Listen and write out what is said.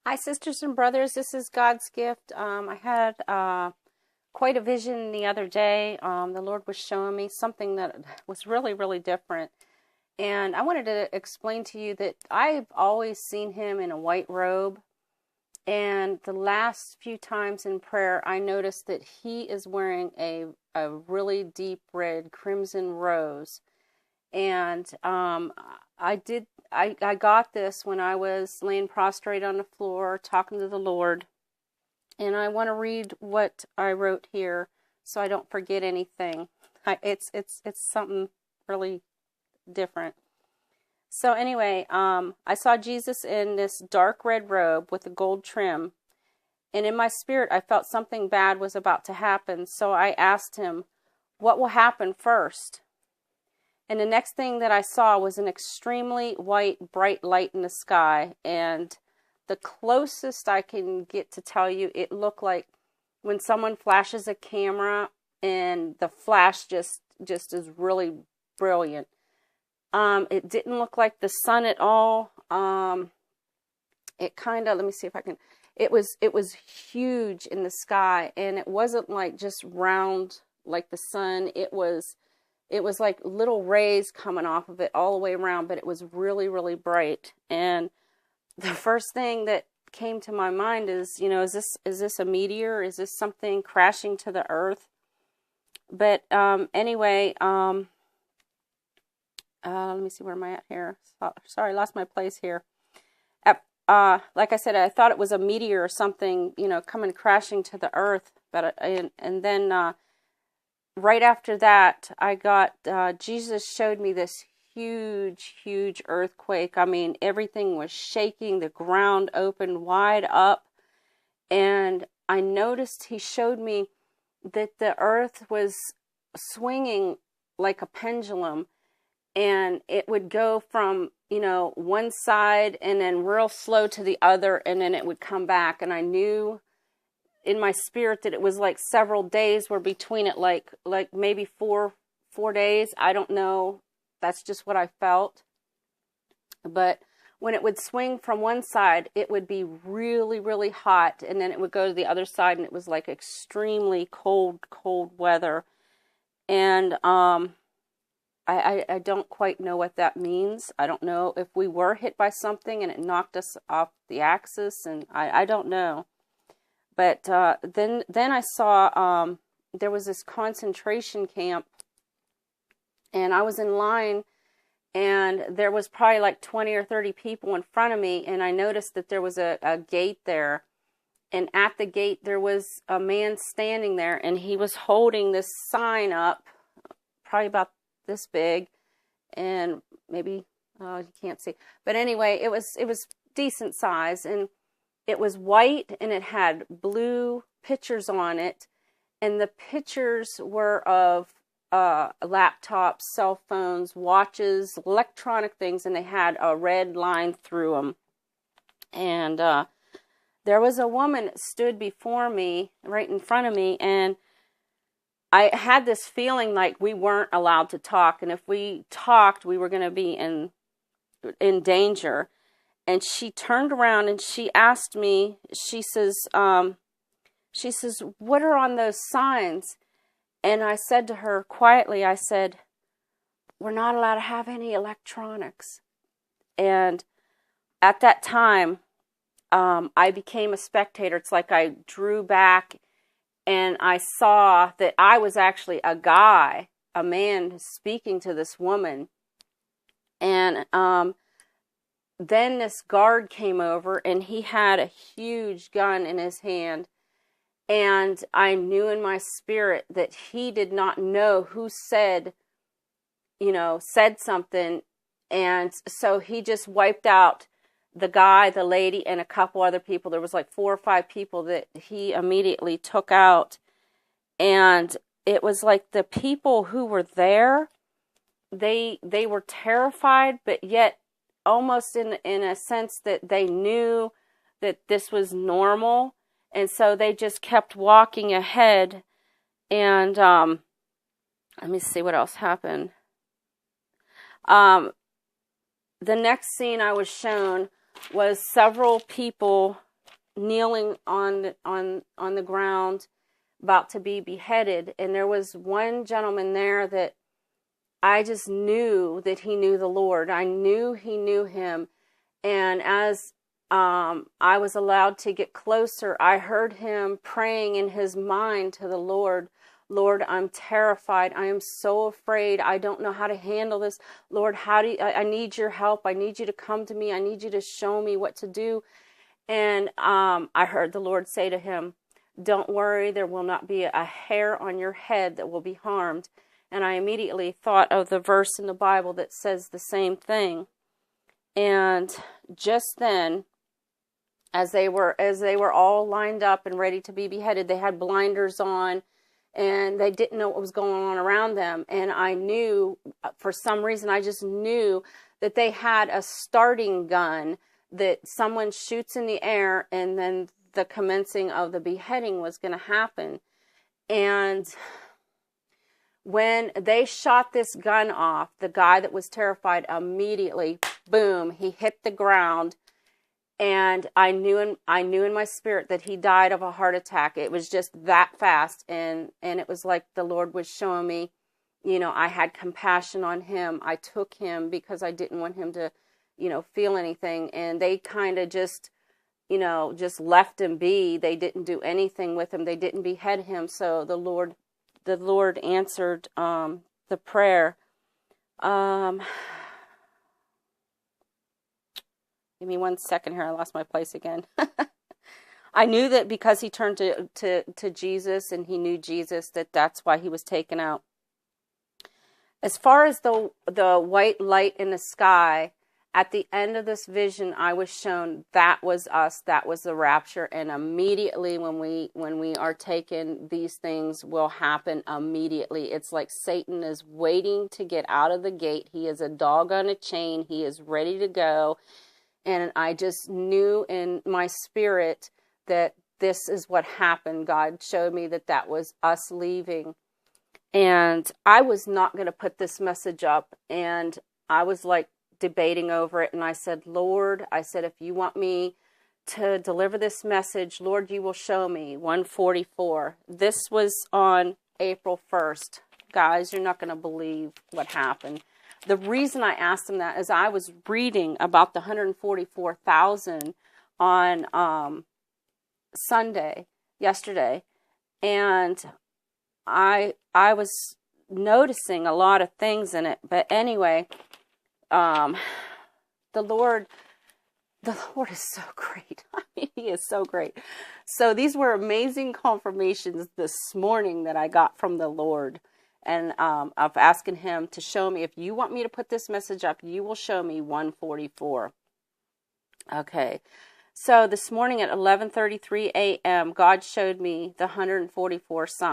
Hi, sisters and brothers. This is God's gift. I had quite a vision the other day. The Lord was showing me something that was really, really different. And I wanted to explain to you that I've always seen him in a white robe. And the last few times in prayer, I noticed that he is wearing a really deep red crimson rose. And I got this when I was laying prostrate on the floor talking to the Lord. And I want to read what I wrote here so I don't forget anything. It's something really different. So anyway, I saw Jesus in this dark red robe with a gold trim. And in my spirit, I felt something bad was about to happen. So I asked him, what will happen first? And the next thing that I saw was an extremely white, bright light in the sky. And the closest I can get to tell you, it looked like when someone flashes a camera and the flash just is really brilliant. It didn't look like the sun at all. It kind of, let me see if I can, it was huge in the sky, and it wasn't like just round like the sun. It was like little rays coming off of it all the way around, but it was really, really bright. And the first thing that came to my mind is, is this a meteor? Is this something crashing to the earth? But anyway, let me see, where am I at here? Sorry, I lost my place here. Like I said, I thought it was a meteor or something, coming crashing to the earth. But and then right after that, I got Jesus showed me this huge, huge earthquake. I mean, everything was shaking. The ground opened wide up, and I noticed he showed me that the earth was swinging like a pendulum. And it would go from, one side and then real slow to the other, and then it would come back. And I knew in my spirit that it was like several days were between it, like maybe four days. I don't know. That's just what I felt. But when it would swing from one side, it would be really, really hot. And then it would go to the other side, and it was like extremely cold weather. And, I don't quite know what that means. I don't know if we were hit by something and it knocked us off the axis, and I don't know. But then I saw there was this concentration camp, and I was in line, and there was probably like 20 or 30 people in front of me, and I noticed that there was a gate there. And at the gate there was a man standing there, and he was holding this sign up, probably about this big, and maybe you can't see, but anyway, it was decent size, and it was white, and it had blue pictures on it, and the pictures were of laptops, cell phones, watches, electronic things, and they had a red line through them. And there was a woman that stood before me, right in front of me, and I had this feeling like we weren't allowed to talk, and if we talked, we were going to be in danger. And she turned around and she asked me, she says, what are on those signs? And I said to her quietly, I said, we're not allowed to have any electronics. And at that time, I became a spectator. It's like I drew back, and I saw that I was actually a man speaking to this woman. And then this guard came over, and he had a huge gun in his hand. And I knew in my spirit that he did not know who said something. And so he just wiped out the guy, the lady, and a couple other people. There was like 4 or 5 people that he immediately took out. And it was like the people who were there, they were terrified, but yet almost in a sense that they knew that this was normal. And so they just kept walking ahead. And let me see what else happened. The next scene I was shown was several people kneeling on the ground, about to be beheaded. And there was one gentleman there that I just knew that he knew the Lord. I knew he knew him. And as I was allowed to get closer, I heard him praying in his mind to the Lord. Lord, I'm terrified. I am so afraid. I don't know how to handle this. Lord, I need your help. I need you to come to me. I need you to show me what to do. And I heard the Lord say to him, don't worry, there will not be a hair on your head that will be harmed. And I immediately thought of the verse in the Bible that says the same thing. And just then, as they were all lined up and ready to be beheaded, they had blinders on, and they didn't know what was going on around them. And I knew, for some reason, I just knew that they had a starting gun that someone shoots in the air, and then the commencing of the beheading was going to happen. And when they shot this gun off, the guy that was terrified immediately, boom, he hit the ground. And I knew in my spirit that he died of a heart attack. It was just that fast. And it was like the Lord was showing me, I had compassion on him. I took him because I didn't want him to, feel anything. And they kind of just left him be. They didn't do anything with him. They didn't behead him. So the Lord answered the prayer. Give me 1 second here. I lost my place again. I knew that because he turned to Jesus and he knew Jesus, that's why he was taken out. As far as the white light in the sky, at the end of this vision, I was shown that was us. That was the rapture. And immediately when we are taken, these things will happen immediately. It's like Satan is waiting to get out of the gate. He is a dog on a chain. He is ready to go. And I just knew in my spirit that this is what happened. God showed me that was us leaving. And I was not going to put this message up. And I was like debating over it. And I said, Lord, if you want me to deliver this message, Lord, you will show me. 144. This was on April 1st. Guys, you're not going to believe what happened. The reason I asked him that is I was reading about the 144,000 on yesterday, and I was noticing a lot of things in it. But anyway, the Lord is so great. I mean, he is so great. So these were amazing confirmations this morning that I got from the Lord. And of asking him to show me, if you want me to put this message up, you will show me 144. Okay. So this morning at 11:33 a.m., God showed me the 144 signs.